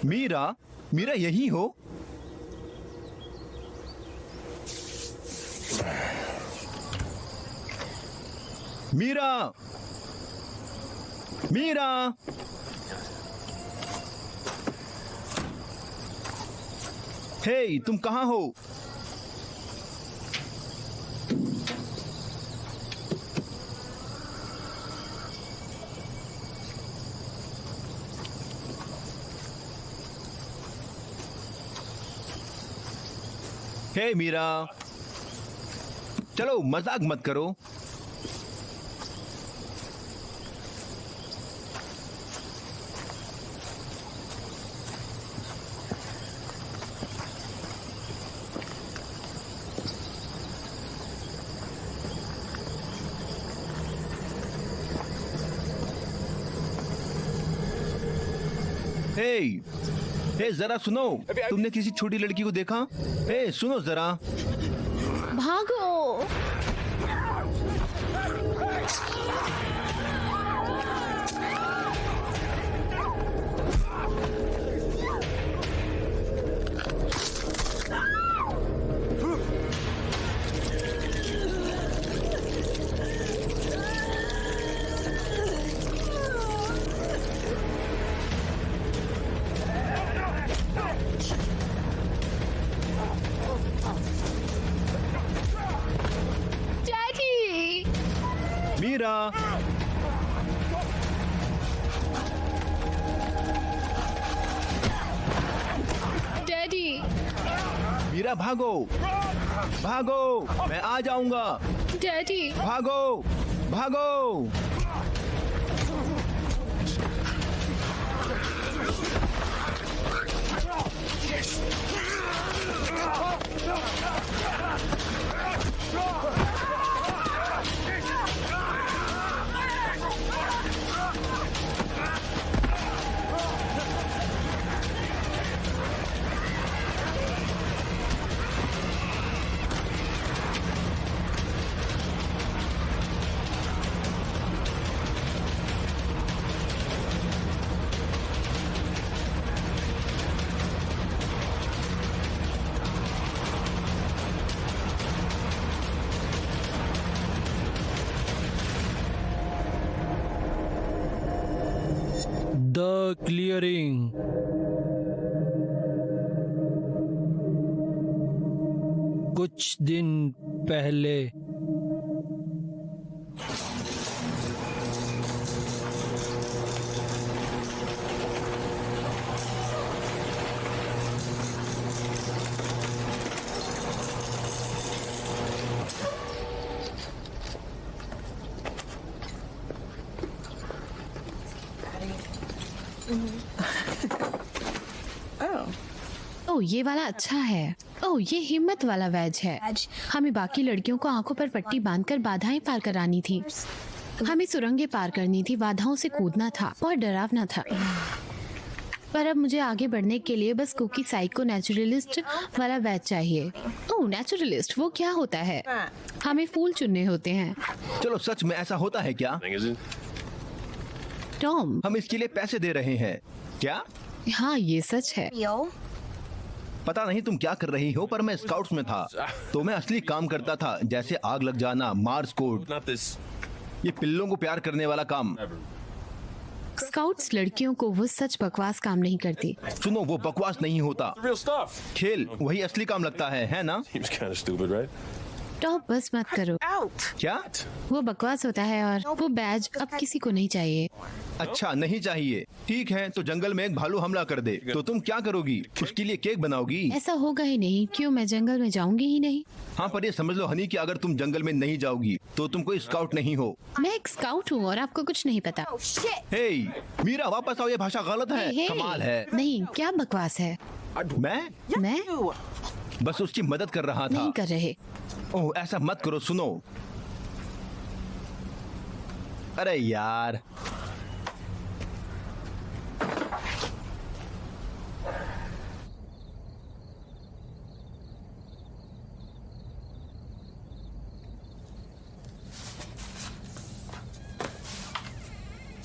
मीरा, मीरा यही हो? मीरा, मीरा, हे, तुम कहाँ हो? हे मीरा, चलो मजाक मत करो। हे, हे जरा सुनो, तुमने किसी छोटी लड़की को देखा? हे सुनो जरा। भागो। मीरा, डैडी। मीरा भागो, भागो, मैं आ जाऊंगा। डैडी। भागो, भागो। The clearing. कुछ दिन पहले ओह ये वाला अच्छा है। ओह ये हिम्मत वाला वेज है। हमें बाकी लड़कियों को आंखों पर पट्टी बांधकर बाधाएं पार करानी थी। हमें सुरंगें पार करनी थी, बाधाओं से कूदना था और डरावना था। पर अब मुझे आगे बढ़ने के लिए बस कुकी साइको नेचुरलिस्ट वाला वेज चाहिए। ओह नेचुरलिस्ट, वो क्या होता है? हमें फूल चुनने होते हैं। चलो, सच में ऐसा होता है क्या? टॉम, हम इसके लिए पैसे दे रहे हैं क्या? हाँ ये सच है। पता नहीं तुम क्या कर रही हो, पर मैं स्काउट्स में था तो मैं असली काम करता था, जैसे आग लग जाना, मार्स कोड, ये पिल्लों को प्यार करने वाला काम। स्काउट्स लड़कियों को वो सच बकवास काम नहीं करती। सुनो, वो बकवास नहीं होता, खेल वही असली काम लगता है ना? टॉप बस मत करो। क्या? वो बकवास होता है और वो बैज अब किसी को नहीं चाहिए। अच्छा नहीं चाहिए, ठीक है। तो जंगल में एक भालू हमला कर दे तो तुम क्या करोगी? उसके लिए केक बनाओगी? ऐसा होगा ही नहीं। क्यों, मैं जंगल में जाऊंगी ही नहीं। हाँ, पर ये समझ लो हनी कि अगर तुम जंगल में नहीं जाओगी तो तुम कोई स्काउट नहीं हो। मैं एक स्काउट हूँ और आपको कुछ नहीं पता। हे मीरा, वापस आओ, ये भाषा गलत है। हे, कमाल है। नहीं, क्या बकवास है? मैं बस उसकी मदद कर रहा था। नहीं कर रहे। ओह ऐसा मत करो। सुनो, अरे यार,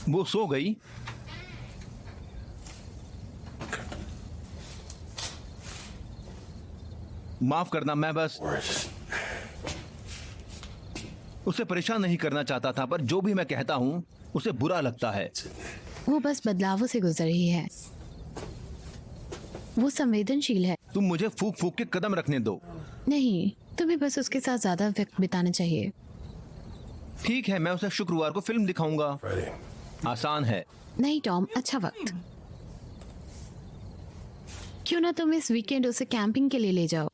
वो सो गई। माफ करना, मैं बस उसे परेशान नहीं करना चाहता था, पर जो भी मैं कहता हूँ उसे बुरा लगता है। वो बस बदलावों से गुजर रही है। वो संवेदनशील है। तुम मुझे फूक फूक के कदम रखने दो। नहीं, तुम्हें बस उसके साथ ज्यादा वक्त बिताना चाहिए। ठीक है, मैं उसे शुक्रवार को फिल्म दिखाऊंगा। आसान है। नहीं टॉम, अच्छा वक्त। क्यों ना तुम इस वीकेंड उसे कैंपिंग के लिए ले जाओ।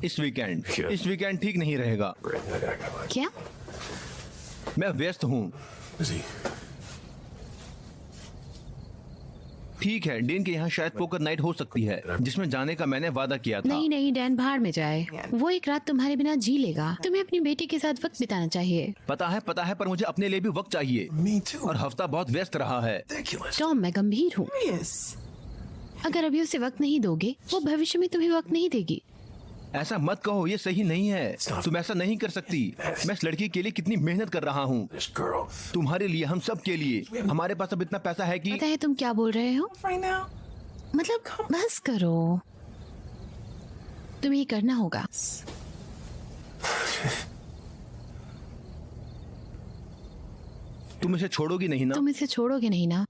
इस वीकेंड ठीक नहीं रहेगा। क्या? मैं व्यस्त हूँ। ठीक है, डीन के यहाँ शायद पोकर नाइट हो सकती है, जिसमें जाने का मैंने वादा किया था। नहीं नहीं, डैन बाहर में जाए। वो एक रात तुम्हारे बिना जी लेगा। तुम्हें अपनी बेटी के साथ वक्त बिताना चाहिए। पता है, पर मुझे अपने लिए भी वक्त चाहिए। और हफ्ता बहुत व्यस्त रहा है। टॉम, मैं गंभीर हूँ। अगर अभी उसे वक्त नहीं दोगे, वो भविष्य में तुम्हें वक्त नहीं देगी। ऐसा मत कहो, ये सही नहीं है। तुम ऐसा नहीं कर सकती। मैं इस लड़की के लिए कितनी मेहनत कर रहा हूँ, तुम्हारे लिए, हम सब के लिए। हमारे पास अब इतना पैसा है कि पता है तुम क्या बोल रहे हो? मतलब बस करो, तुम्हें ये करना होगा। तुम इसे छोड़ोगी नहीं ना? तुम इसे छोड़ोगे नहीं ना?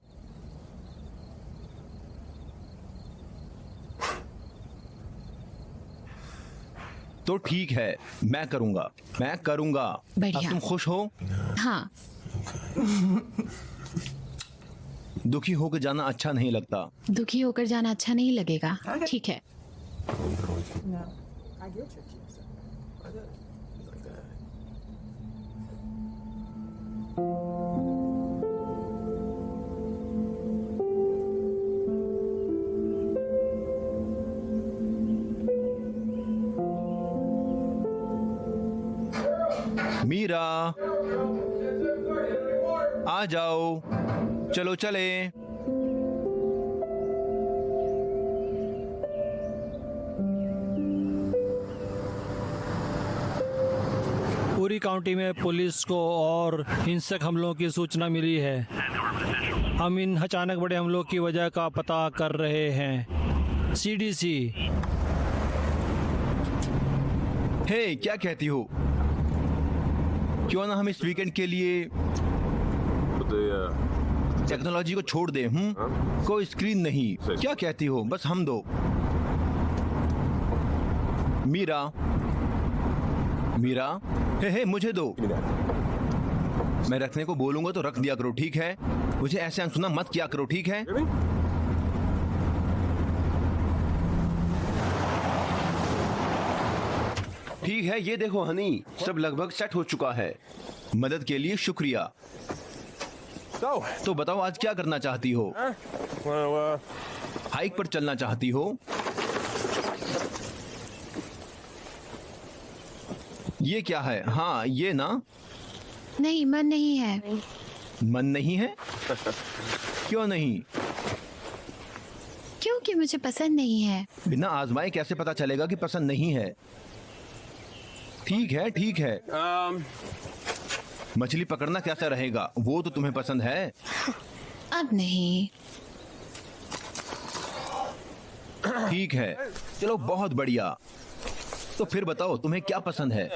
तो ठीक है, मैं करूंगा। बढ़िया। अब तुम खुश हो? हाँ। दुखी होकर जाना अच्छा नहीं लगता। दुखी होकर जाना अच्छा नहीं लगेगा। ठीक है। मीरा, आ जाओ, चलो चले। पूरी काउंटी में पुलिस को और हिंसक हमलों की सूचना मिली है। हम इन अचानक बड़े हमलों की वजह का पता कर रहे हैं। सीडीसी। हे, क्या कहती हो? क्यों ना हम इस वीकेंड के लिए टेक्नोलॉजी को छोड़ दें? कोई स्क्रीन नहीं, क्या कहती हो? बस हम दो। मीरा, हे मुझे दो। मैं रखने को बोलूंगा तो रख दिया करो, ठीक है? मुझे ऐसे अनसुना मत किया करो, ठीक है? ठीक है, ये देखो हनी, सब लगभग सेट हो चुका है। मदद के लिए शुक्रिया। तो बताओ, आज क्या करना चाहती हो? हाइक पर चलना चाहती हो? ये क्या है? हाँ, ये ना। नहीं, मन नहीं है। मन नहीं है? क्यों नहीं? क्योंकि मुझे पसंद नहीं है। बिना आजमाए कैसे पता चलेगा कि पसंद नहीं है? ठीक है। मछली पकड़ना कैसा रहेगा? वो तो तुम्हें पसंद है। अब नहीं। ठीक है, चलो, बहुत बढ़िया। तो फिर बताओ, तुम्हें क्या पसंद है?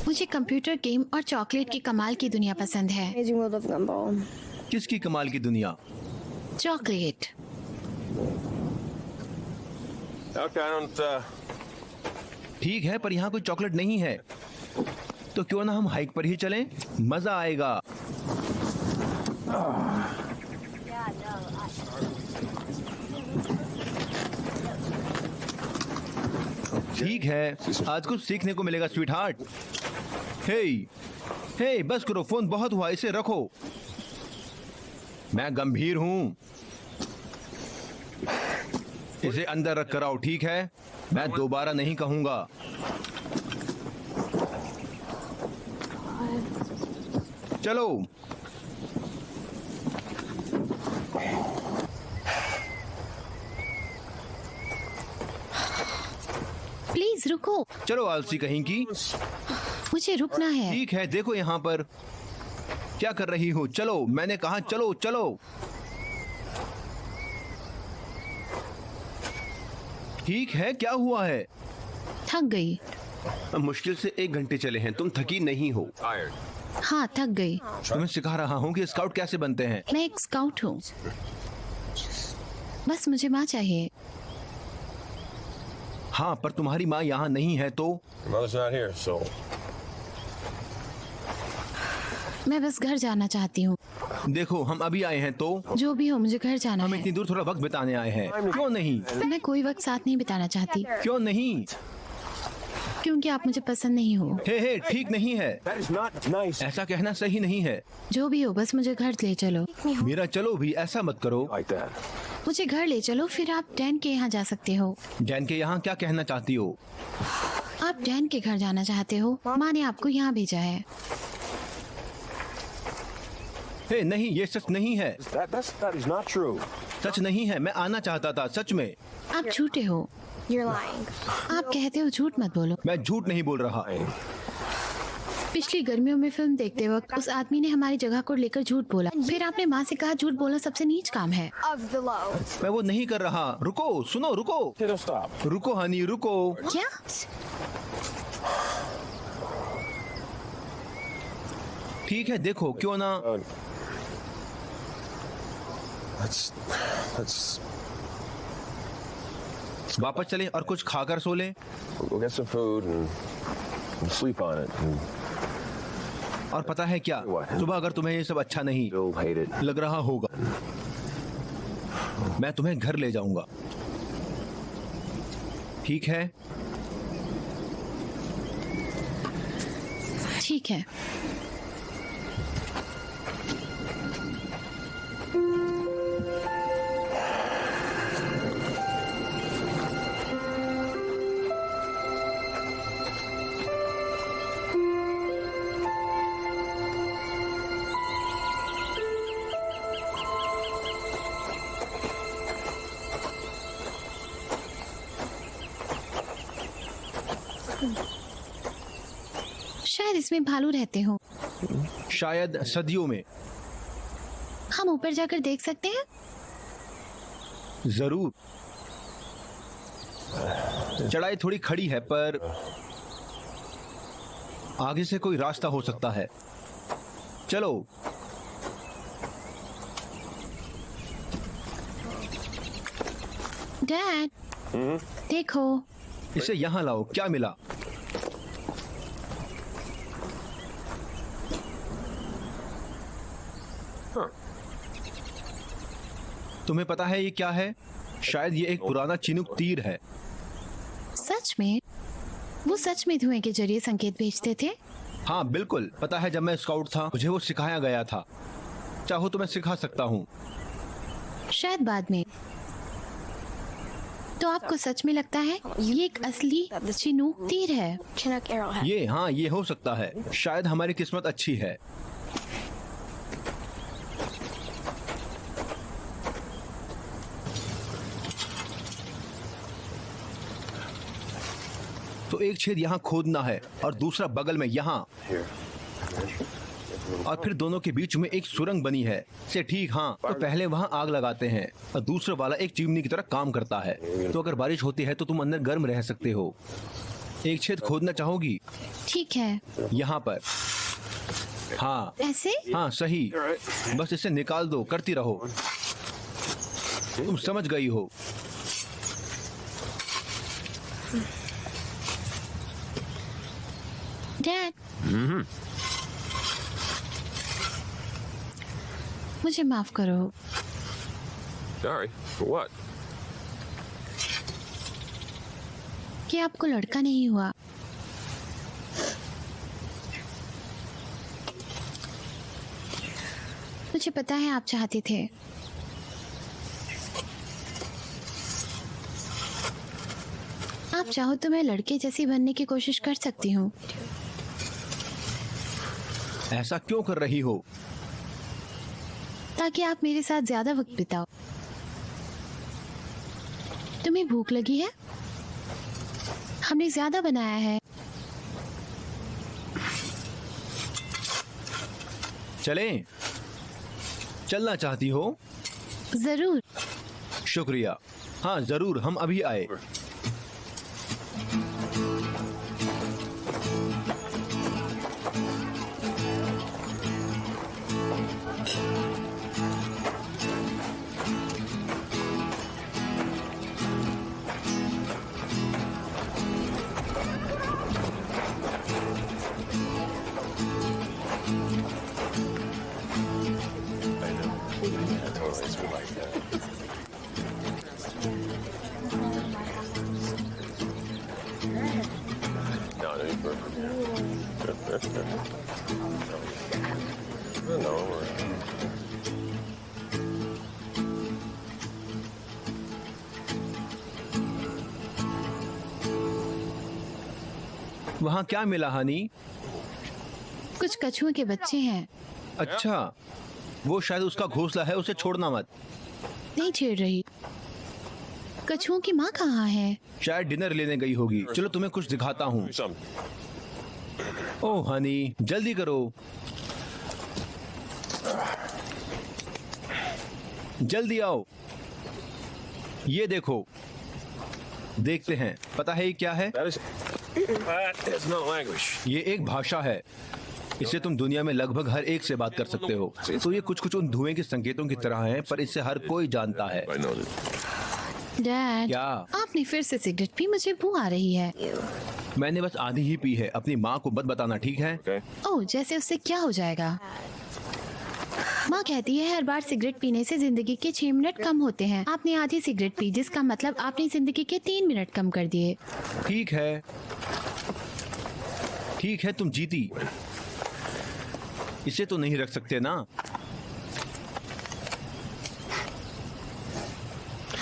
मुझे कंप्यूटर गेम और चॉकलेट की कमाल की दुनिया पसंद है। Amazing World of Gumball. किसकी कमाल की दुनिया? चॉकलेट। ठीक है, पर यहाँ कोई चॉकलेट नहीं है। तो क्यों ना हम हाइक पर ही चलें? मजा आएगा। ठीक है, आज कुछ सीखने को मिलेगा स्वीट हार्ट। हे, बस करो, फोन बहुत हुआ, इसे रखो। मैं गंभीर हूं। इसे अंदर रख कर आओ, ठीक है? मैं दोबारा नहीं कहूंगा। चलो। प्लीज रुको। चलो, आलसी कहीं की। मुझे रुकना है। ठीक है, देखो यहाँ पर क्या कर रही हो? चलो, मैंने कहा चलो। ठीक है, क्या हुआ है? थक गई। मुश्किल से 1 घंटे चले हैं, तुम थकी नहीं हो? हाँ, थक गई। तुम्हें सिखा रहा हूँ कि स्काउट कैसे बनते हैं। मैं एक स्काउट हूँ, बस मुझे माँ चाहिए। हाँ, पर तुम्हारी माँ यहाँ नहीं है तो? Mother's not here, so मैं बस घर जाना चाहती हूँ। देखो, हम अभी आए हैं तो? जो भी हो, मुझे घर जाना हम है। इतनी दूर थोड़ा वक्त बिताने आए हैं। क्यों नहीं? मैं कोई वक्त साथ नहीं बिताना चाहती, क्यों नहीं? क्योंकि आप मुझे पसंद नहीं हो। हे, ठीक नहीं है। that is not nice. ऐसा कहना सही नहीं है। जो भी हो, बस मुझे घर ले चलो। मेरा चलो भी, ऐसा मत करो। Like that. मुझे घर ले चलो, फिर आप डैन के यहाँ जा सकते हो। डैन के यहाँ क्या कहना चाहती हो? आप डैन के घर जाना चाहते हो। माँ ने आपको यहाँ भेजा है। हे नहीं, ये सच नहीं है। That is not true. सच नहीं है, मैं आना चाहता था, सच में। आप झूठे हो। आप कहते हो झूठ मत बोलो। मैं झूठ नहीं बोल रहा। पिछली गर्मियों में फिल्म देखते वक्त उस आदमी ने हमारी जगह को लेकर झूठ बोला। फिर आपने माँ से कहा झूठ बोलना सबसे नीच काम है। मैं वो नहीं कर रहा। रुको, सुनो, रुको। Kiddo, stop. रुको हनी, रुको। क्या? ठीक है, देखो, क्यों ना Let's वापस चले और कुछ खाकर सो लें। we'll get some food and sleep on it. And और पता है क्या, सुबह अगर तुम्हें ये सब अच्छा नहीं you'll hate it. लग रहा होगा, मैं तुम्हें घर ले जाऊंगा। ठीक है? ठीक है। शायद इसमें भालू रहते हो। शायद सदियों में। हम ऊपर जाकर देख सकते हैं? जरूर। चढ़ाई थोड़ी खड़ी है, पर आगे से कोई रास्ता हो सकता है। चलो। डैड, देखो। इसे यहाँ लाओ, क्या मिला? तुम्हें पता है ये क्या है? शायद ये एक पुराना चिनुक तीर है। सच में? वो सच में धुएं के जरिए संकेत भेजते थे? हाँ बिल्कुल। पता है, जब मैं स्काउट था मुझे वो सिखाया गया था। चाहो तो मैं सिखा सकता हूँ। शायद बाद में। तो आपको सच में लगता है ये एक असली चिनूक तीर है? ये, हाँ, ये हो सकता है। शायद हमारी किस्मत अच्छी है। तो एक छेद यहाँ खोदना है और दूसरा बगल में यहाँ, Here. और फिर दोनों के बीच में एक सुरंग बनी है। से ठीक, हाँ। तो पहले वहाँ आग लगाते हैं और दूसरा वाला एक चिमनी की तरह काम करता है। तो अगर बारिश होती है तो तुम अंदर गर्म रह सकते हो। एक छेद खोदना चाहोगी? ठीक है। यहाँ पर। हाँ ऐसे? हाँ, सही। बस इसे निकाल दो, करती रहो। तुम समझ गई हो। डैड, मुझे माफ करो। Sorry. For what? कि आपको लड़का नहीं हुआ। मुझे पता है आप चाहते थे। आप चाहो तो मैं लड़के जैसी बनने की कोशिश कर सकती हूँ। ऐसा क्यों कर रही हो? ताकि आप मेरे साथ ज्यादा वक्त बिताओ। तुम्हें भूख लगी है? हमने ज्यादा बनाया है। चलें? चलना चाहती हो? जरूर। शुक्रिया। हाँ जरूर, हम अभी आए। Totally, it's been like that. No, no, you're perfect. No, वहाँ क्या मिला हनी? कुछ कछुओं के बच्चे हैं। अच्छा, वो शायद उसका घोंसला है, उसे छोड़ना मत। नहीं छेड़ रही। कछुओं की माँ कहाँ है? शायद डिनर लेने गई होगी। चलो तुम्हें कुछ दिखाता हूँ। do something. ओह हनी, जल्दी करो, जल्दी आओ। ये देखो, देखते हैं। पता है ये क्या है? That is not language. ये एक भाषा है। इससे तुम दुनिया में लगभग हर एक से बात कर सकते हो। तो ये कुछ कुछ उन धुएं के संकेतों की तरह है, पर इससे हर कोई जानता है। I know that. डैड, क्या? आपने फिर से सिगरेट पी, मुझे बू आ रही है। मैंने बस आधी ही पी है। अपनी माँ को मत बताना, ठीक है? Okay. ओह, जैसे उससे क्या हो जाएगा? माँ कहती है हर बार सिगरेट पीने से जिंदगी के 6 मिनट कम होते हैं। आपने आधी सिगरेट पी, जिसका मतलब आपने जिंदगी के 3 मिनट कम कर दिए। ठीक है, ठीक है, तुम जीती। इसे तो नहीं रख सकते ना?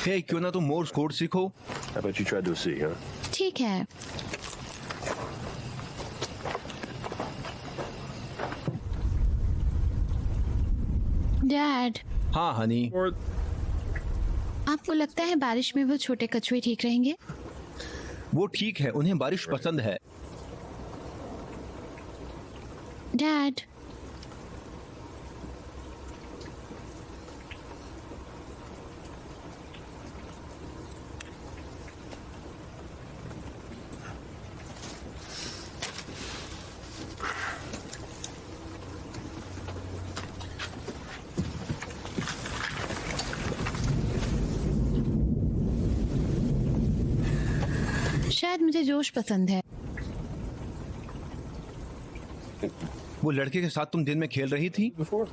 हे, क्यों ना तुम मोर्स कोड सीखो? How about you try to see, huh? ठीक है। डैड, हाँ हनी, आपको लगता है बारिश में वो छोटे कछुए ठीक रहेंगे? वो ठीक है, उन्हें बारिश पसंद है। डैड, शायद मुझे जोश पसंद है। वो लड़के के साथ तुम दिन में खेल रही थी? Before?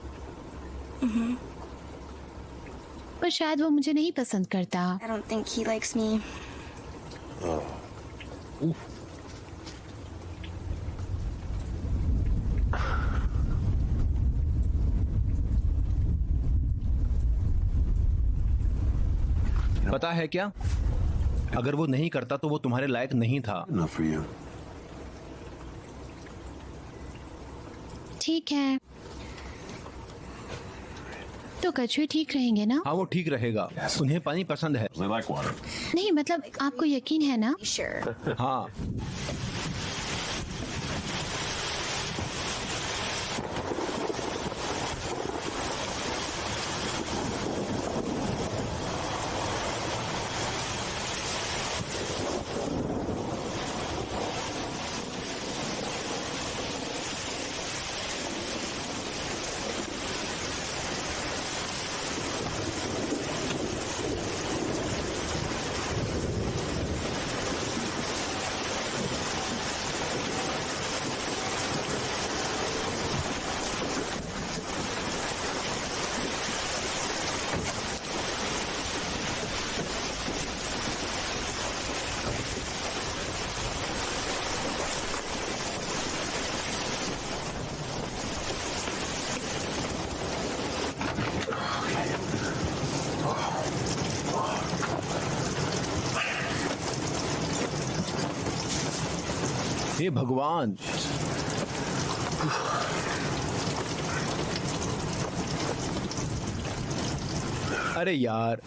पर शायद वो मुझे नहीं पसंद करता। I don't think he likes me. पता है क्या, अगर वो नहीं करता तो वो तुम्हारे लायक नहीं था। Not for you. ठीक है, तो कछुए ठीक रहेंगे ना? हाँ, वो ठीक रहेगा। उन्हें पानी पसंद है। They like water. नहीं, मतलब आपको यकीन है ना? Sure. हाँ, हे भगवान, अरे यार,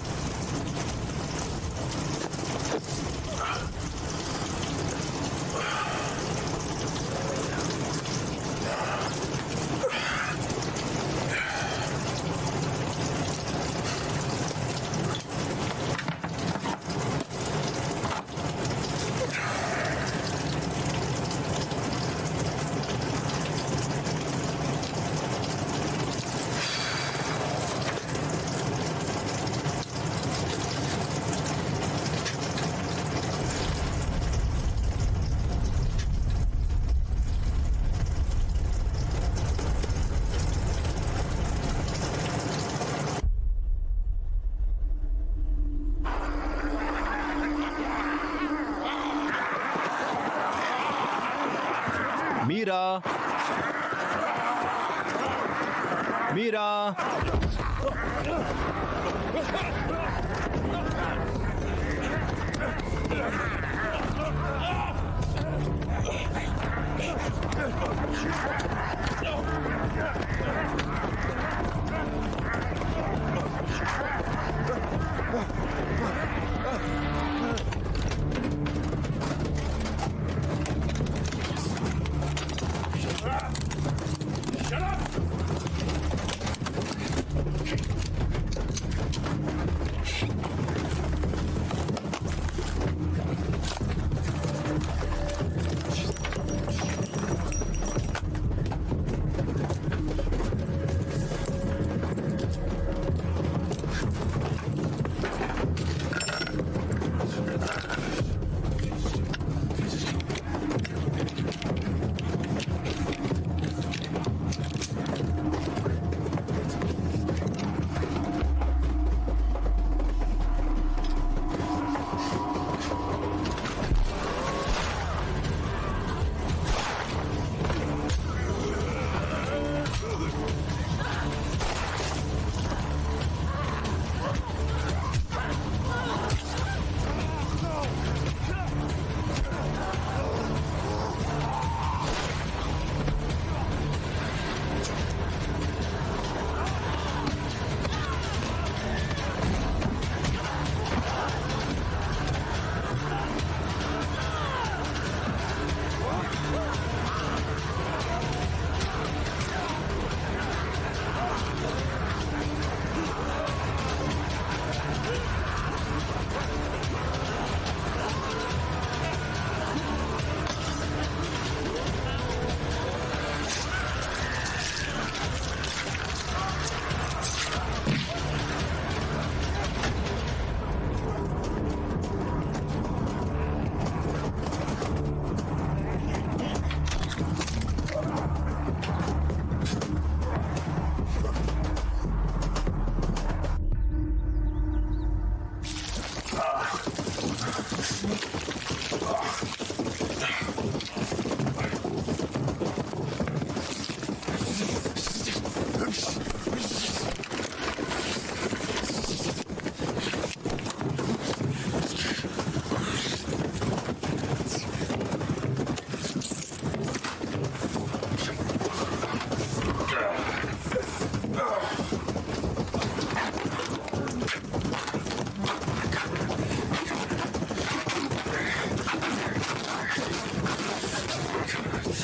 मीरा, मीरा,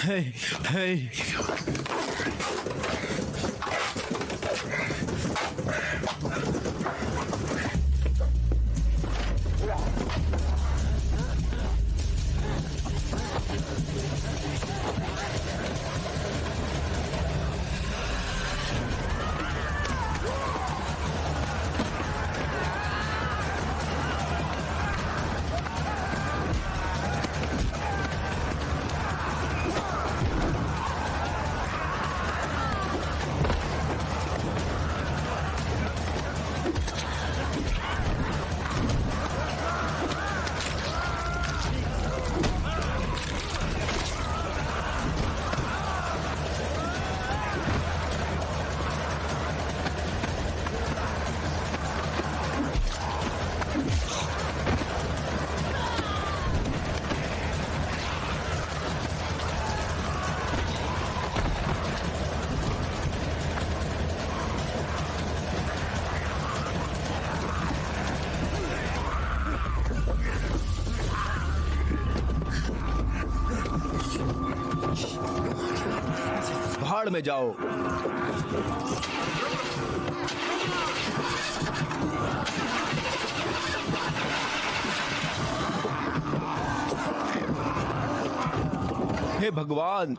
Hey, hey. भाड़ में जाओ। हे भगवान,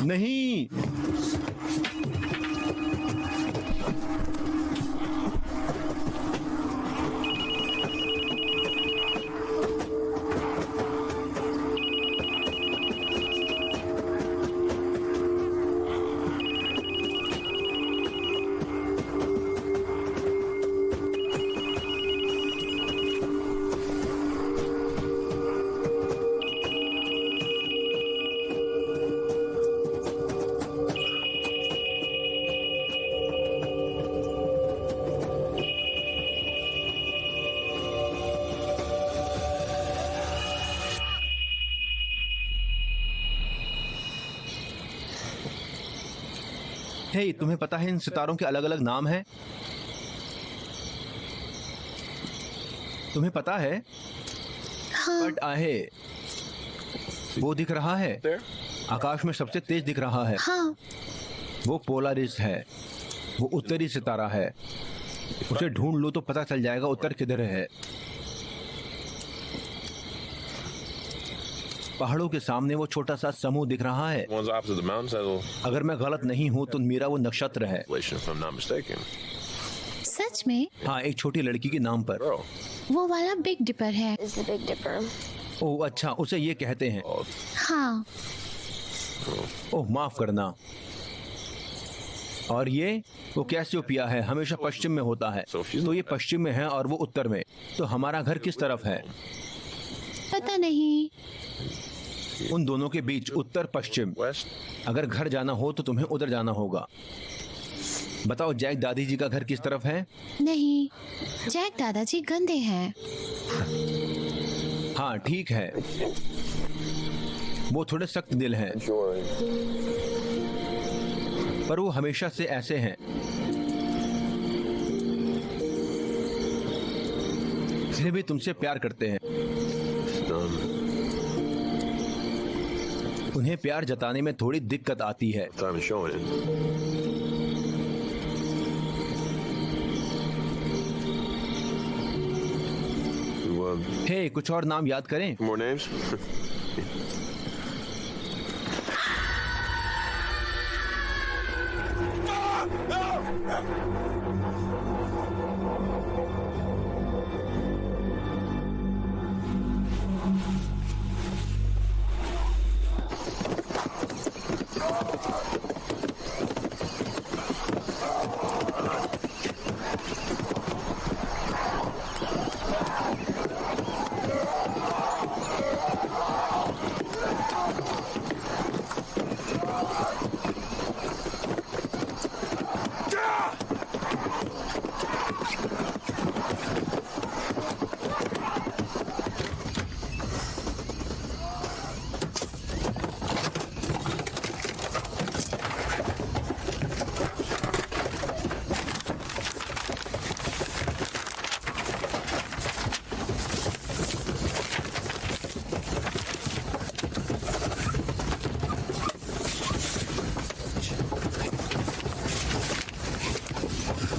नहीं। हे, तुम्हें पता है इन सितारों के अलग अलग नाम हैं? तुम्हें पता है? बट आहे वो दिख रहा है, There? आकाश में सबसे तेज दिख रहा है। हाँ, वो पोलारिस है, वो उत्तरी सितारा है। उसे ढूंढ लो तो पता चल जाएगा उत्तर किधर है। पहाड़ों के सामने वो छोटा सा समूह दिख रहा है। One's opposite the mountains. That little अगर मैं गलत नहीं हूँ तो मेरा वो नक्षत्र है। relation, if I'm not mistaken. सच में हाँ, एक छोटी लड़की के नाम पर। Girl. वो वाला बिग डिपर है। Is the Big Dipper. ओह अच्छा, उसे ये कहते हैं। Oh, हाँ, ओह माफ करना। और ये वो कैसियोपिया है, हमेशा पश्चिम में होता है। तो ये पश्चिम में है और वो उत्तर में। तो हमारा घर किस तरफ है? पता नहीं। उन दोनों के बीच उत्तर पश्चिम। west. अगर घर जाना हो तो तुम्हें उधर जाना होगा। बताओ जैक दादी जी का घर किस तरफ है? नहीं, जैक दादाजी गंदे हैं। हाँ ठीक है, वो थोड़े सख्त दिल हैं, Joy. पर वो हमेशा से ऐसे हैं। फिर भी तुमसे प्यार करते हैं। उन्हें प्यार जताने में थोड़ी दिक्कत आती है। Time is showing it. हे, कुछ और नाम याद करें? More names?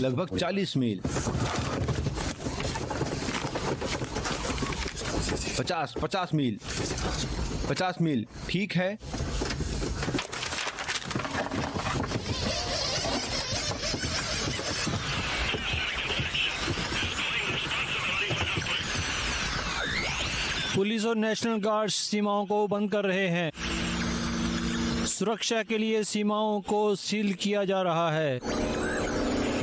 लगभग 40 मील। 50 मील। 50 मील, ठीक है। पुलिस और नेशनल गार्ड सीमाओं को बंद कर रहे हैं। सुरक्षा के लिए सीमाओं को सील किया जा रहा है।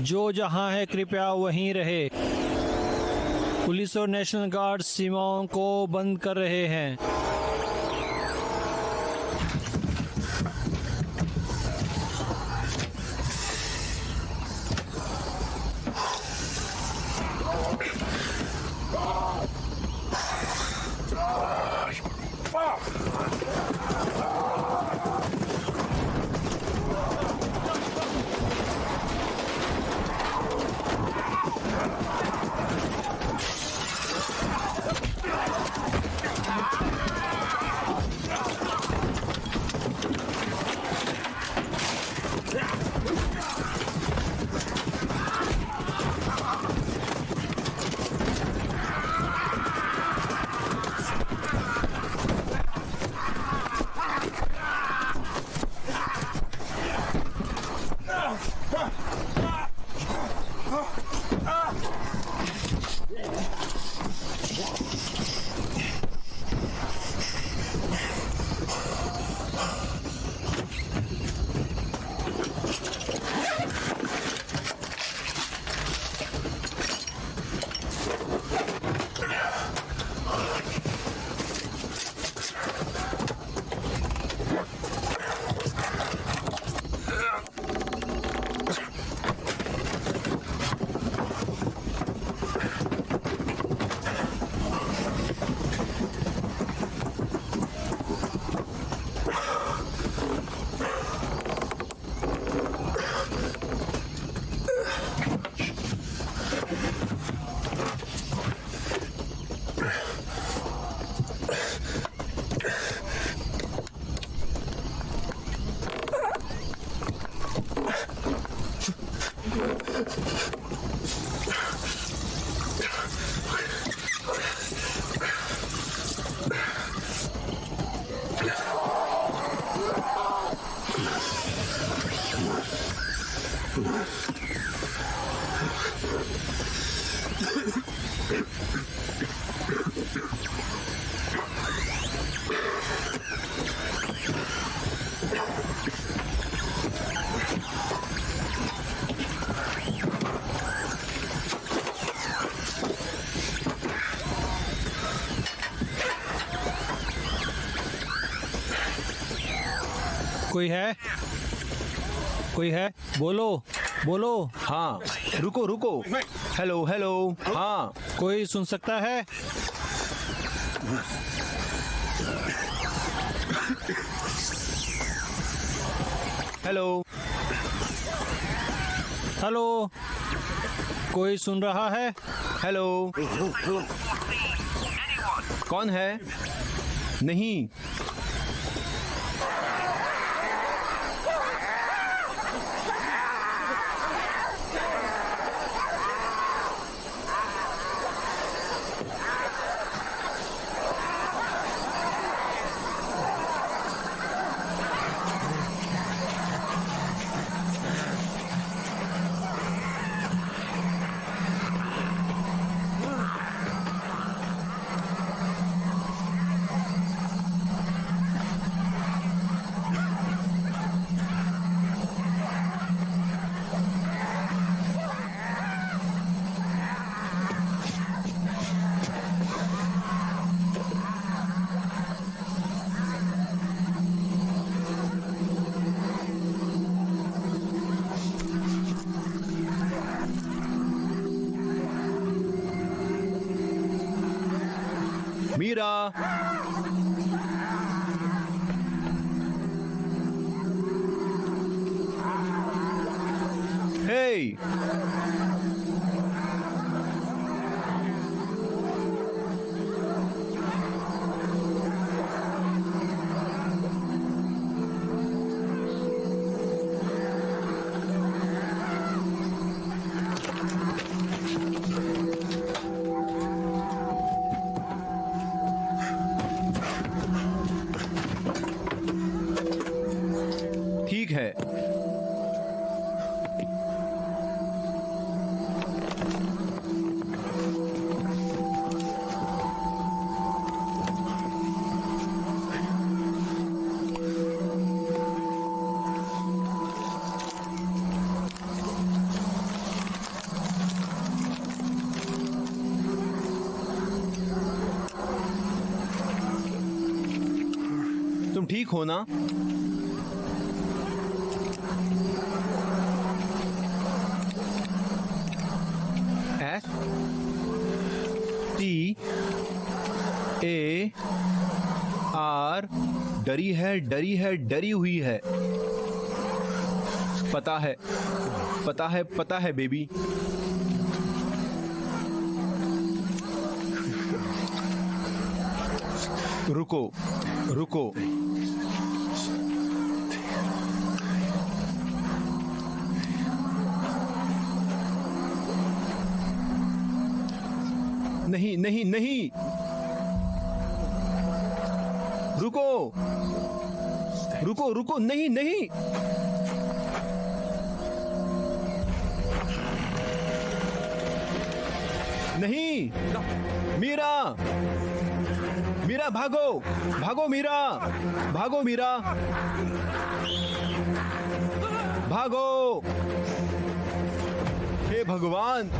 जो जहां है कृपया वहीं रहे। पुलिस और नेशनल गार्ड सीमाओं को बंद कर रहे हैं। कोई है? कोई है? बोलो बोलो। हाँ, रुको रुको। Hello hello. हाँ, कोई सुन सकता है? हेलो। हेलो, कोई सुन रहा है? हेलो। कौन है? नहीं। मीरा। हे। ठीक है। तुम ठीक हो ना? S T A R। डरी है, डरी है, डरी हुई है। पता है, पता है, पता है बेबी। रुको रुको। नहीं नहीं नहीं, रुको रुको रुको। नहीं नहीं। नहीं। मीरा, मीरा भागो, भागो मीरा, भागो मीरा, भागो। हे भगवान।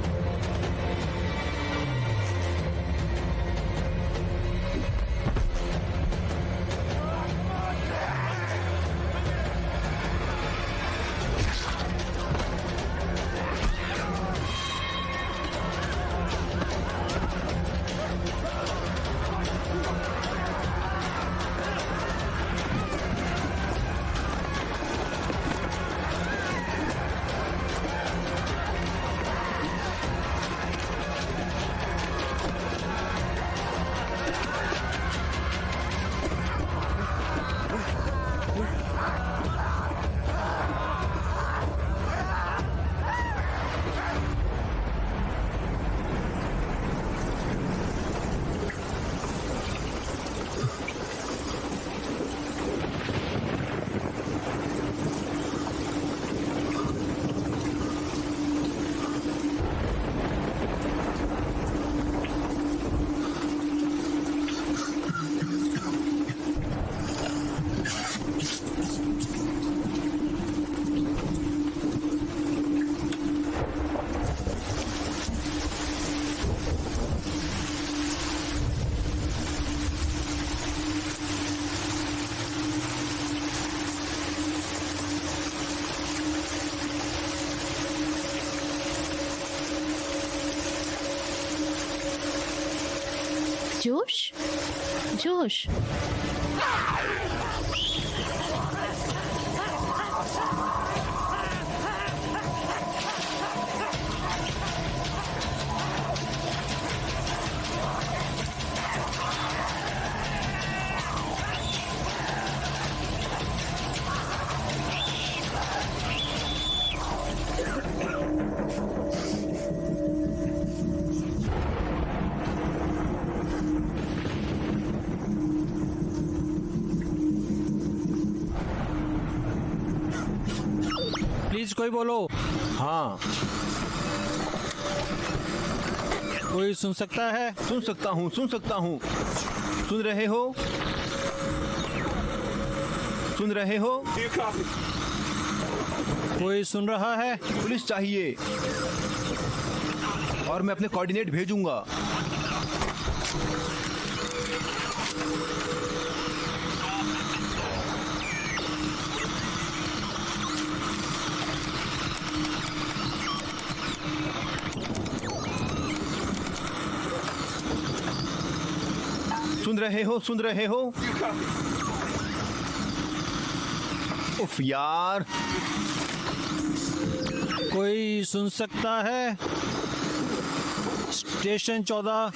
जोश जोश। प्लीज कोई बोलो। हाँ, कोई सुन सकता है? सुन सकता हूँ, सुन सकता हूँ। सुन रहे हो? सुन रहे हो? कोई सुन रहा है? पुलिस चाहिए और मैं अपने कोऑर्डिनेट भेजूंगा। सुन रहे हो? सुन रहे हो? उफ यार, कोई सुन सकता है? स्टेशन 14।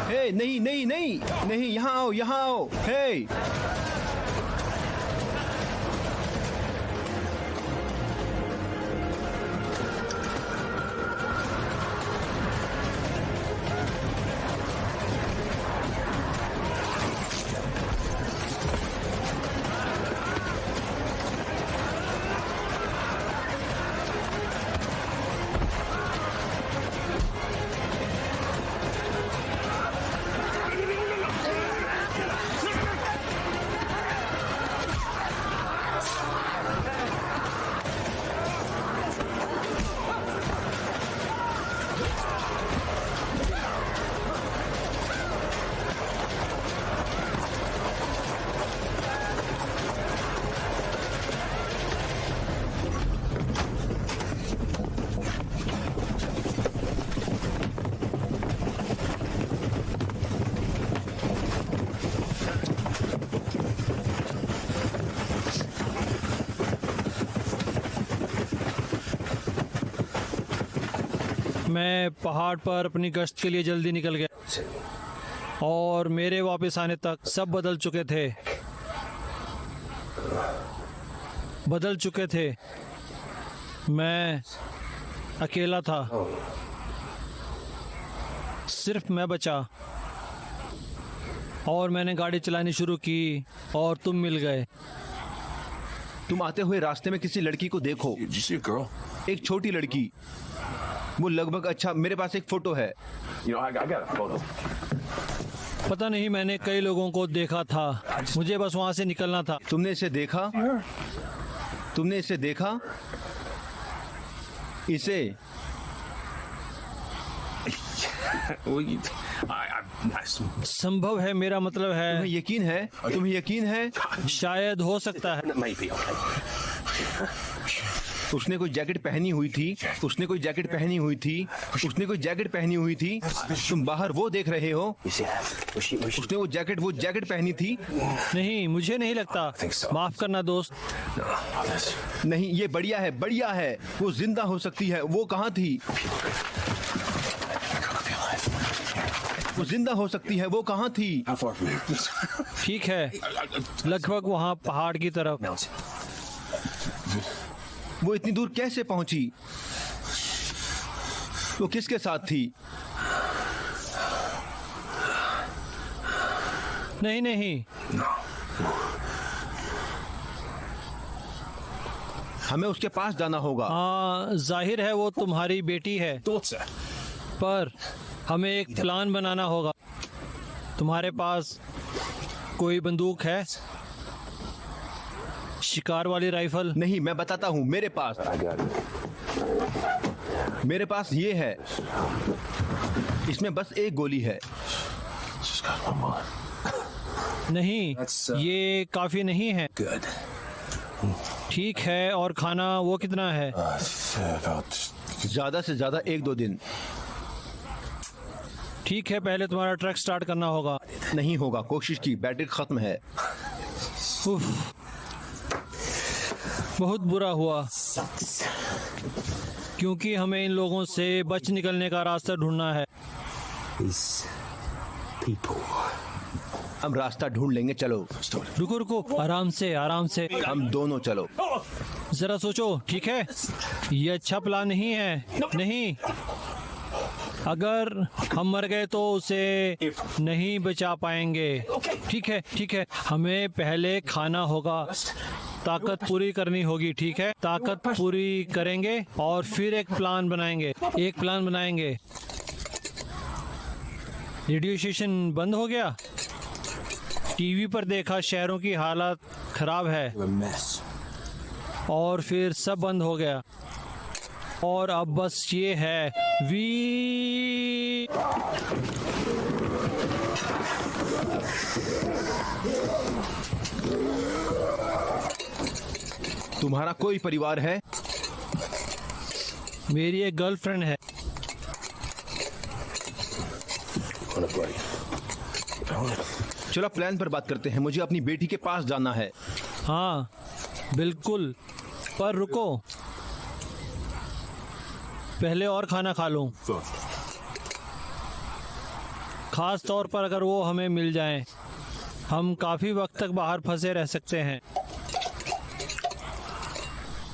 हे नहीं नहीं नहीं नहीं, यहाँ आओ, यहाँ आओ। हे मैं पहाड़ पर अपनी गश्त के लिए जल्दी निकल गया और मेरे वापस आने तक सब बदल चुके थे। मैं अकेला था, सिर्फ मैं बचा और मैंने गाड़ी चलानी शुरू की और तुम मिल गए। तुम आते हुए रास्ते में किसी लड़की को देखो, Did you see a girl? एक छोटी लड़की, वो लगभग, अच्छा मेरे पास एक फोटो है। You know, I got a photo. पता नहीं, मैंने कई लोगों को देखा था, मुझे बस वहां से निकलना था। तुमने इसे देखा? तुमने इसे देखा? इसे? संभव है, मेरा मतलब है तुम्हें यकीन है? तुम्हें यकीन है? शायद हो सकता है। Maybe, okay. उसने कोई जैकेट पहनी हुई थी, उसने कोई जैकेट पहनी हुई थी, उसने कोई जैकेट पहनी हुई थी। तुम बाहर वो देख रहे हो? You see that? Was she? उसने वो जैकेट पहनी थी। नहीं, मुझे नहीं लगता। माफ करना दोस्त। नहीं, ये बढ़िया है, बढ़िया है। वो जिंदा हो सकती है। वो कहाँ थी? वो जिंदा हो सकती है। वो कहाँ थी? How far from here? ठीक है, लगभग वहाँ पहाड़ की तरफ। Mountain. वो इतनी दूर कैसे पहुंची? वो किसके साथ थी? नहीं, हमें उसके पास जाना होगा। हाँ, जाहिर है वो तुम्हारी बेटी है, Thought so. पर हमें एक प्लान बनाना होगा। तुम्हारे पास कोई बंदूक है? शिकार वाली राइफल? नहीं, मैं बताता हूँ, मेरे पास I got it. मेरे पास ये है। इसमें बस एक गोली है। Just got one more. नहीं, ये काफी नहीं है। Good. ठीक है, और खाना वो कितना है? About. ज्यादा से ज्यादा 1-2 दिन। ठीक है, पहले तुम्हारा ट्रक स्टार्ट करना होगा। नहीं होगा, कोशिश की, बैटरी खत्म है। उफ, बहुत बुरा हुआ, क्योंकि हमें इन लोगों से बच निकलने का रास्ता ढूंढना है। These people. हम रास्ता ढूंढ लेंगे, चलो। रुको, आराम से। हम दोनों चलो। जरा सोचो, ठीक है? ये अच्छा प्लान नहीं है। नहीं, अगर हम मर गए तो उसे नहीं बचा पाएंगे। ठीक है, हमें पहले खाना होगा, ताकत पूरी करनी होगी। ठीक है, ताकत पूरी करेंगे और फिर एक प्लान बनाएंगे। रेडियो स्टेशन बंद हो गया, टीवी पर देखा शहरों की हालत खराब है, A mess. और फिर सब बंद हो गया, और अब बस ये है तुम्हारा कोई परिवार है? मेरी एक गर्लफ्रेंड है, चलो प्लान पर बात करते हैं। मुझे अपनी बेटी के पास जाना है। हाँ बिल्कुल, पर रुको, पहले और खाना खा लूं। खास तौर पर अगर वो हमें मिल जाएं, हम काफ़ी वक्त तक बाहर फंसे रह सकते हैं।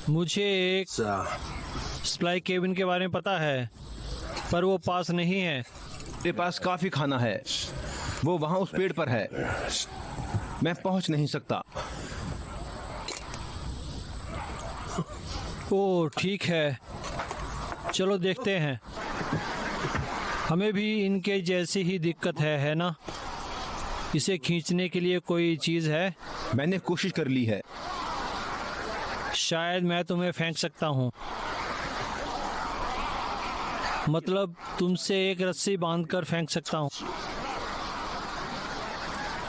मुझे एक सप्लाई केबिन के बारे में पता है, पर वो पास नहीं है। मेरे पास काफी खाना है, वो वहाँ उस पेड़ पर है, मैं पहुँच नहीं सकता। ओह ठीक है, चलो देखते हैं। हमें भी इनके जैसी ही दिक्कत है ना? इसे खींचने के लिए कोई चीज़ है? मैंने कोशिश कर ली है। शायद मैं तुम्हें फेंक सकता हूँ। मतलब तुमसे एक रस्सी बांधकर फेंक सकता हूँ।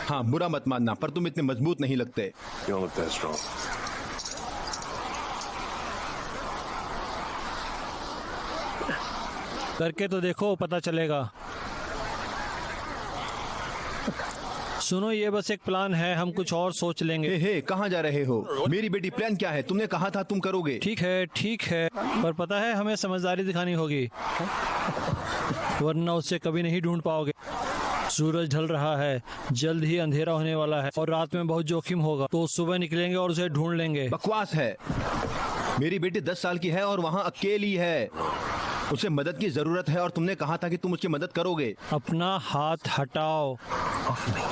हाँ, बुरा मत मानना, पर तुम इतने मजबूत नहीं लगते। You don't look that strong. करके तो देखो, पता चलेगा। सुनो, ये बस एक प्लान है, हम कुछ और सोच लेंगे। हे कहाँ जा रहे हो? मेरी बेटी, प्लान क्या है? तुमने कहा था तुम करोगे। ठीक है, पर पता है हमें समझदारी दिखानी होगी, वरना उसे कभी नहीं ढूंढ पाओगे। सूरज ढल रहा है, जल्द ही अंधेरा होने वाला है और रात में बहुत जोखिम होगा, तो सुबह निकलेंगे और उसे ढूंढ लेंगे। बकवास है। मेरी बेटी 10 साल की है और वहाँ अकेली है। उसे मदद की जरूरत है और तुमने कहा था कि तुम उसकी मदद करोगे। अपना हाथ हटाओ।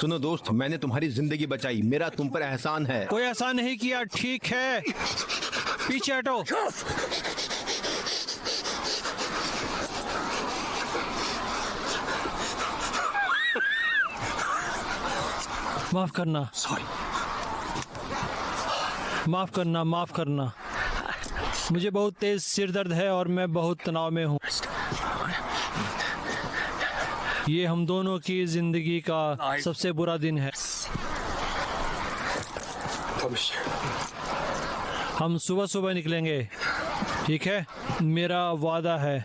सुनो दोस्त, मैंने तुम्हारी जिंदगी बचाई, मेरा तुम पर एहसान है। कोई ऐसा नहीं किया, ठीक है? पीछे हटो। माफ करना, माफ करना। मुझे बहुत तेज सिर दर्द है और मैं बहुत तनाव में हूँ। ये हम दोनों की जिंदगी का सबसे बुरा दिन है। हम सुबह सुबह निकलेंगे, ठीक है? मेरा वादा है।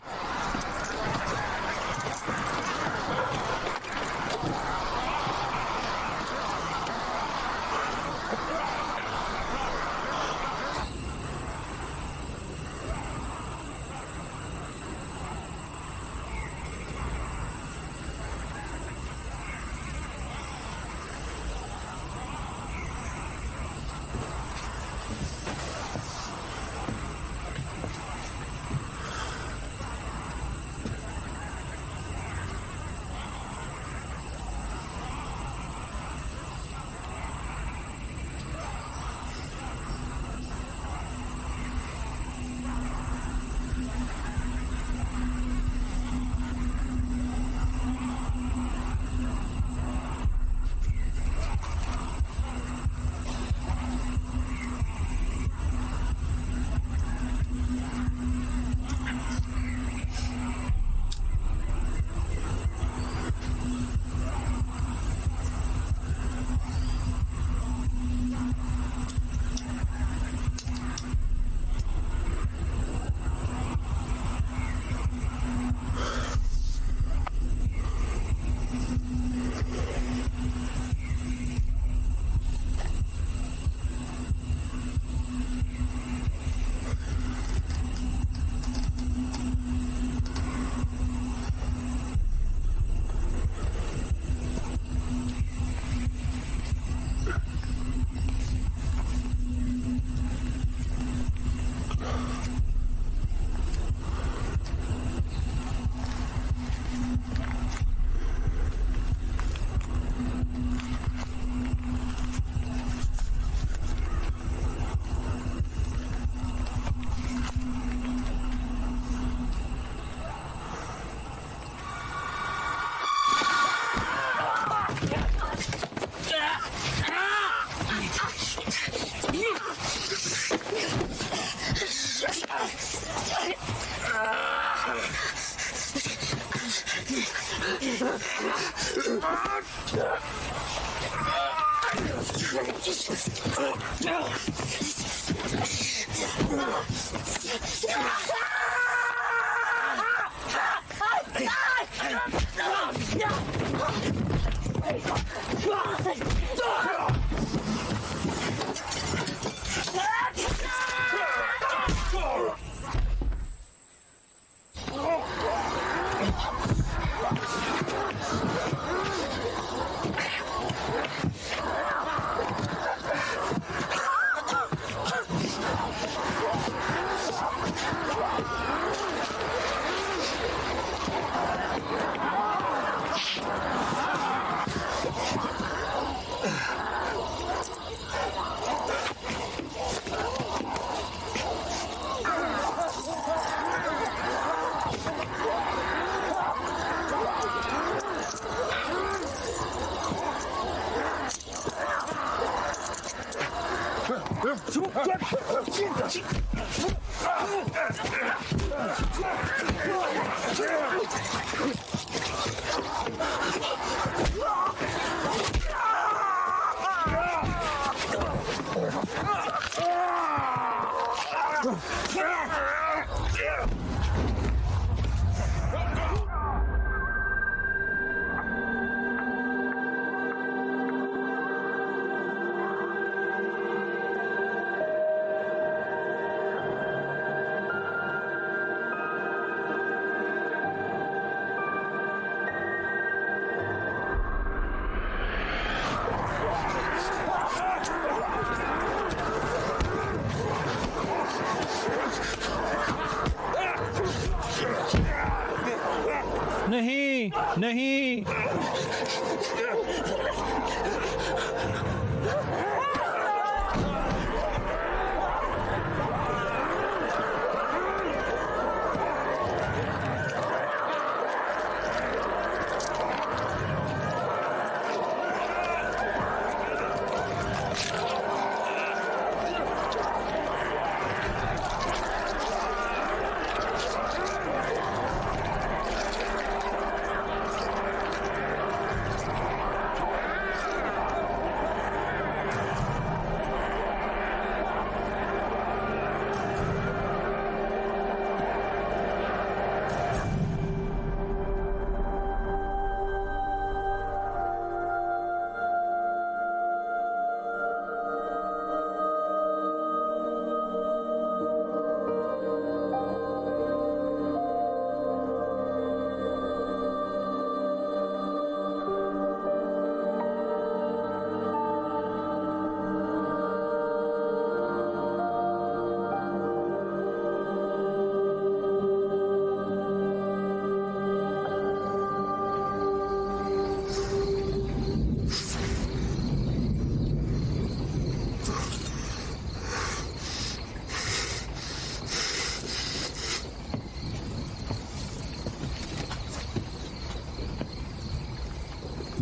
नहीं नहीं,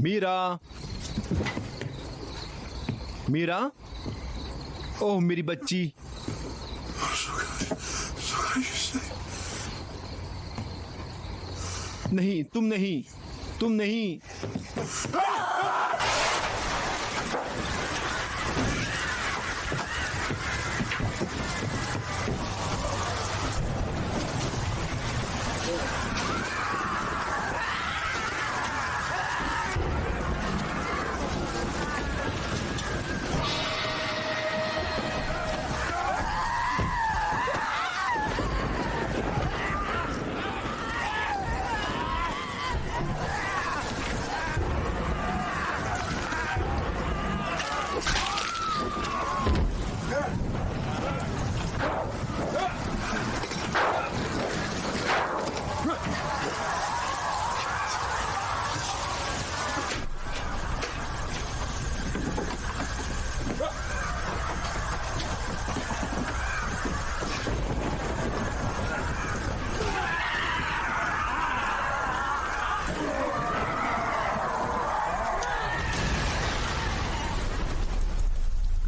मीरा, मीरा, ओह मेरी बच्ची। नहीं, तुम नहीं, तुम नहीं।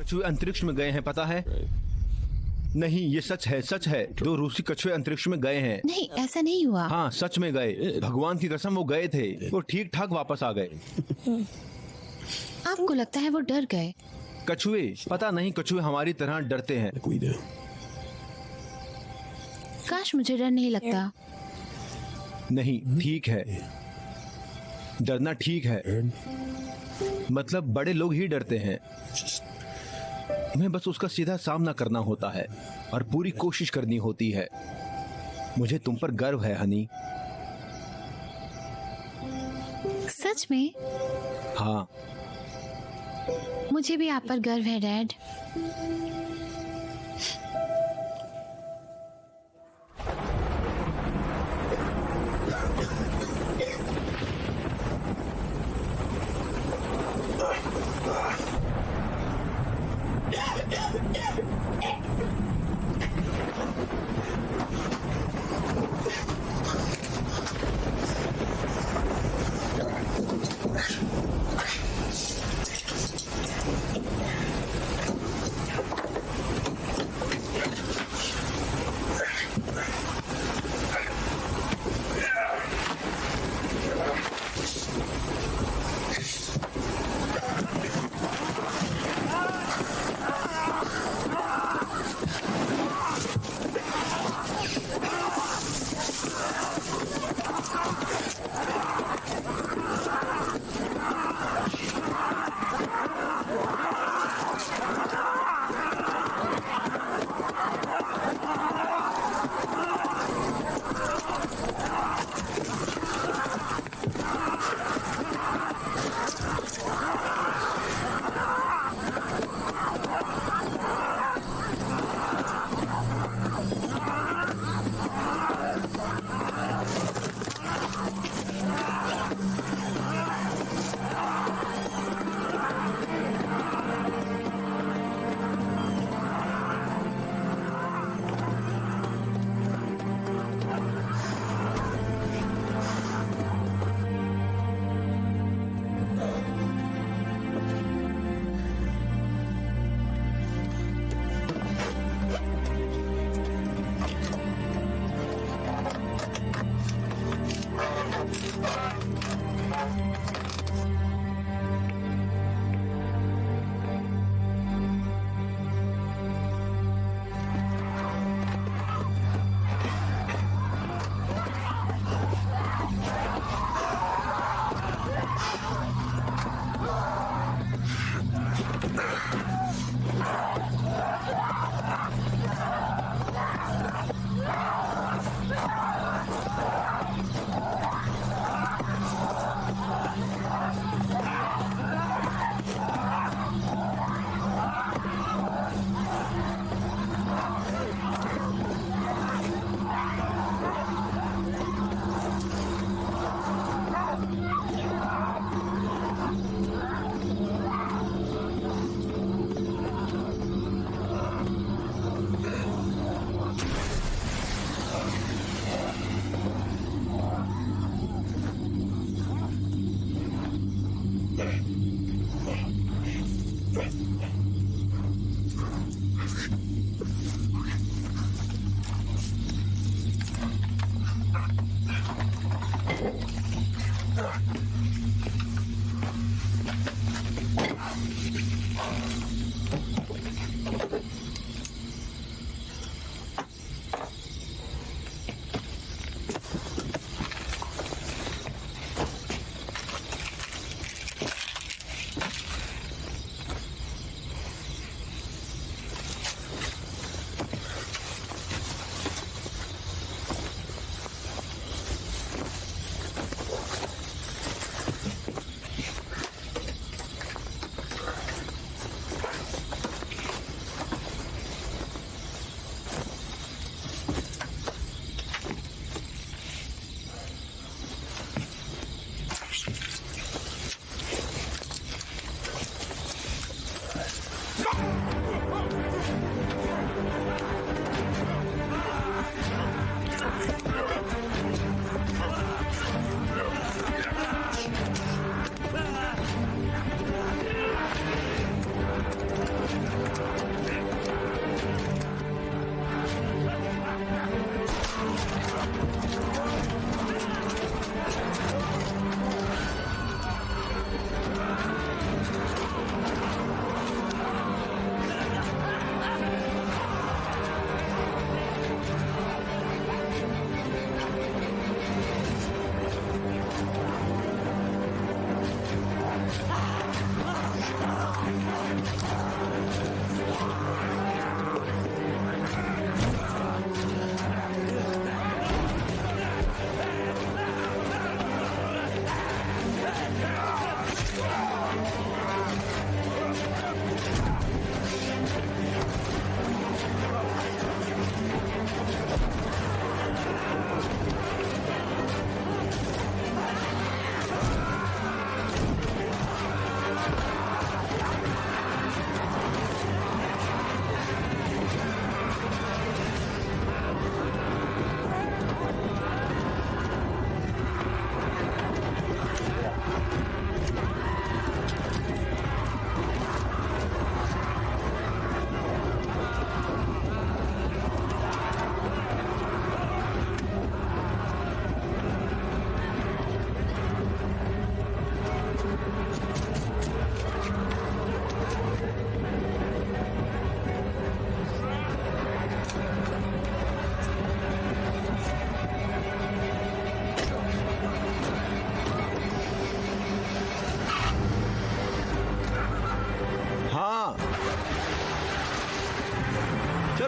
कछुए अंतरिक्ष में गए हैं, पता है? नहीं, ये सच है, सच है। 2 रूसी कछुए अंतरिक्ष में गए हैं। नहीं, ऐसा नहीं हुआ। हाँ, सच में गए। भगवान की कसम वो गए थे। वो ठीक ठाक वापस आ गए। आपको लगता है वो डर गए? कछुए, पता नहीं, कछुए हमारी तरह डरते हैं। काश मुझे डर नहीं लगता। नहीं, ठीक है, डरना ठीक है। मतलब बड़े लोग ही डरते हैं। हमें बस उसका सीधा सामना करना होता है और पूरी कोशिश करनी होती है। मुझे तुम पर गर्व है हनी। सच में? हाँ, मुझे भी आप पर गर्व है डैड।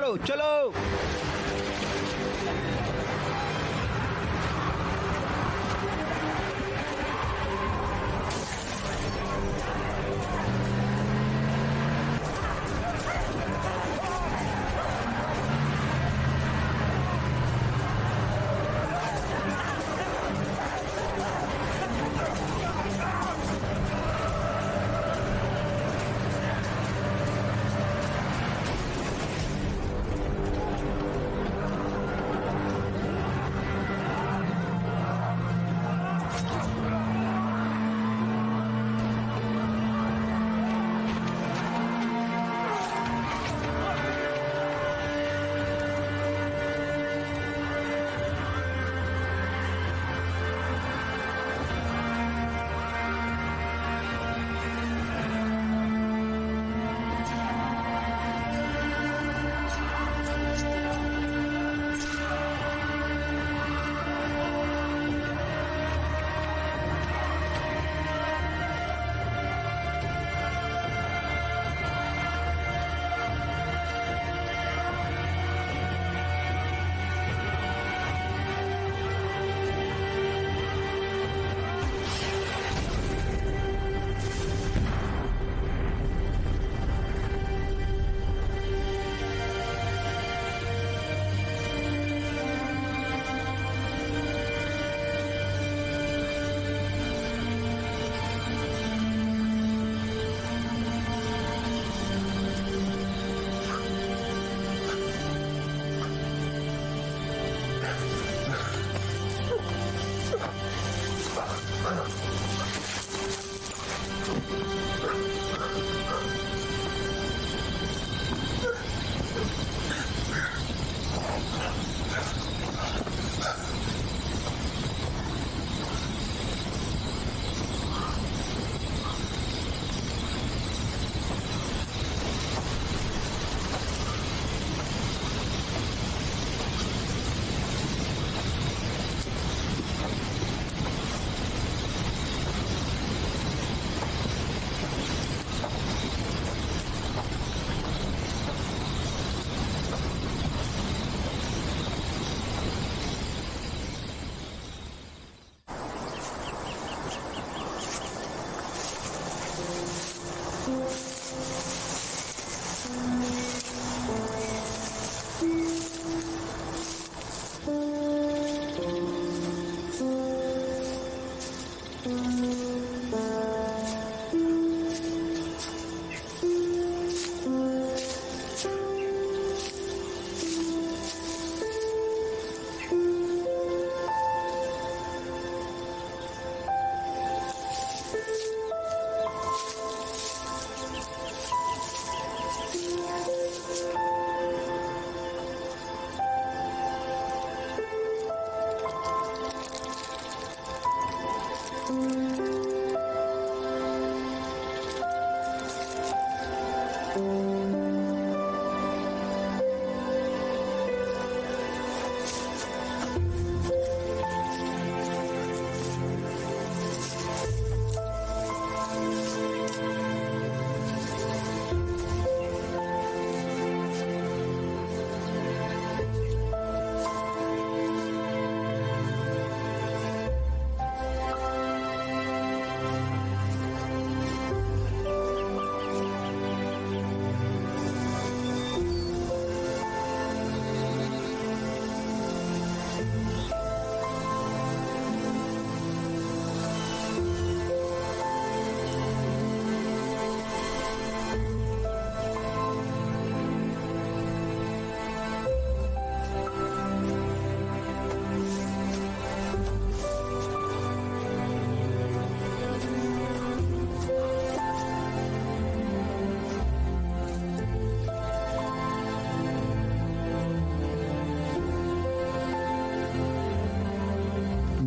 करो, चलो।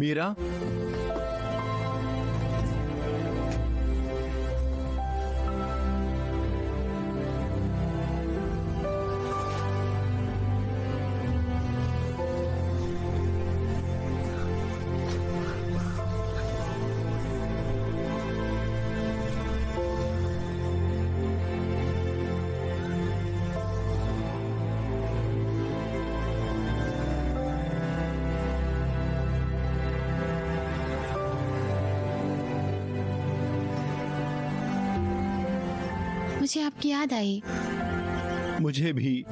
मीरा, मुझे आपकी याद आई। मुझे भी।